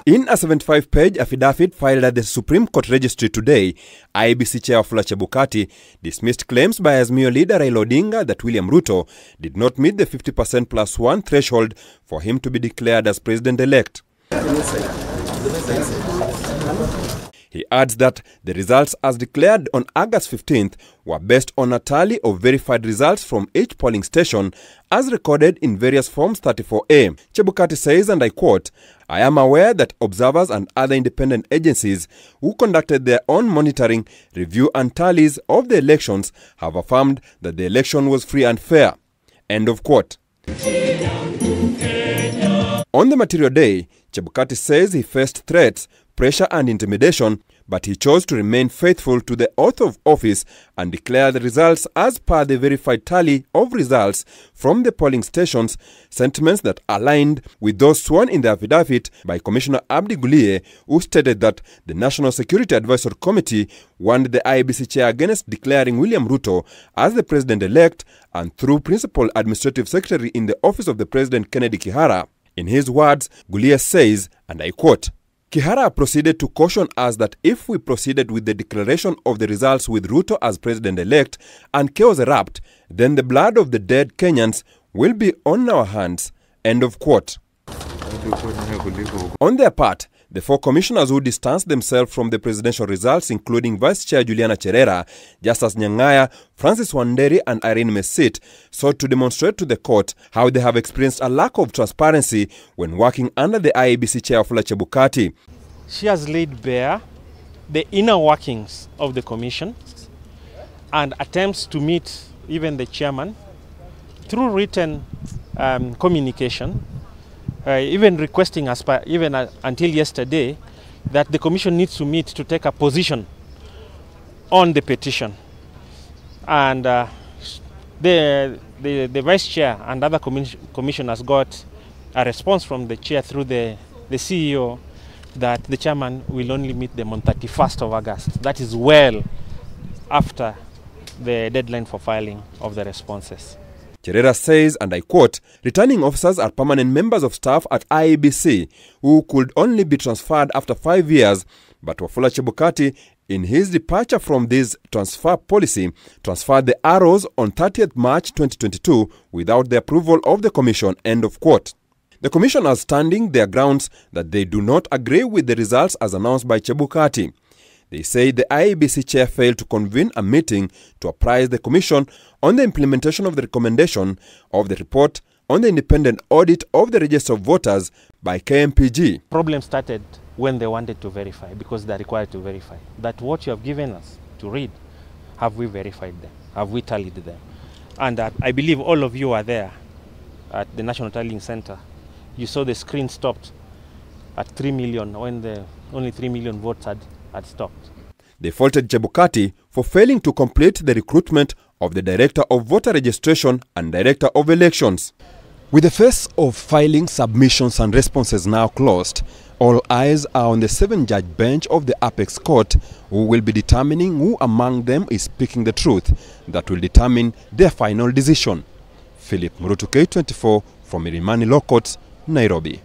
In a 75-page affidavit filed at the Supreme Court Registry today, IEBC Chair Wafula Chebukati dismissed claims by Azimio leader Raila Odinga that William Ruto did not meet the 50% plus one threshold for him to be declared as president-elect. He adds that the results as declared on August 15th were based on a tally of verified results from each polling station as recorded in various Forms 34A. Chebukati says, and I quote, "I am aware that observers and other independent agencies who conducted their own monitoring, review and tallies of the elections have affirmed that the election was free and fair." End of quote. On the material day, Chebukati says he faced threats, pressure and intimidation, but he chose to remain faithful to the oath of office and declare the results as per the verified tally of results from the polling stations, sentiments that aligned with those sworn in the affidavit by Commissioner Abdi Guliye, who stated that the National Security Advisory Committee warned the IEBC chair against declaring William Ruto as the president-elect, and through Principal Administrative Secretary in the Office of the President Kennedy Kihara. In his words, Guliye says, and I quote, "Kihara proceeded to caution us that if we proceeded with the declaration of the results with Ruto as president-elect and chaos erupt, then the blood of the dead Kenyans will be on our hands." End of quote. On their part, the four commissioners who distanced themselves from the presidential results, including Vice Chair Juliana Cherera, Justice Nyang'aya, Francis Wanderi and Irene Mesit, sought to demonstrate to the court how they have experienced a lack of transparency when working under the IEBC Chair Wafula Chebukati. She has laid bare the inner workings of the commission and attempts to meet even the chairman through written communication, even requesting us, until yesterday, that the commission needs to meet to take a position on the petition. And the vice chair and other commissioners got a response from the chair through the CEO that the chairman will only meet them on 31st of August. That is well after the deadline for filing of the responses. Cherera says, and I quote, "Returning officers are permanent members of staff at IEBC who could only be transferred after 5 years, but Wafula Chebukati, in his departure from this transfer policy, transferred the arrows on 30th March 2022 without the approval of the commission." End of quote. The commission are standing their grounds that they do not agree with the results as announced by Chebukati. They say the IEBC chair failed to convene a meeting to apprise the commission on the implementation of the recommendation of the report on the independent audit of the register of voters by KMPG. Problem started when they wanted to verify, because they're required to verify that what you have given us to read, have we verified them? Have we tallied them? And I believe all of you are there at the National Tallying Center. You saw the screen stopped at 3 million when only 3 million votes had stopped. They faulted Chebukati for failing to complete the recruitment of the Director of Voter Registration and Director of Elections. With the phase of filing submissions and responses now closed, all eyes are on the 7-judge bench of the Apex Court, who will be determining who among them is speaking the truth that will determine their final decision. Philip Murutu, K24 from Milimani Law Courts, Nairobi.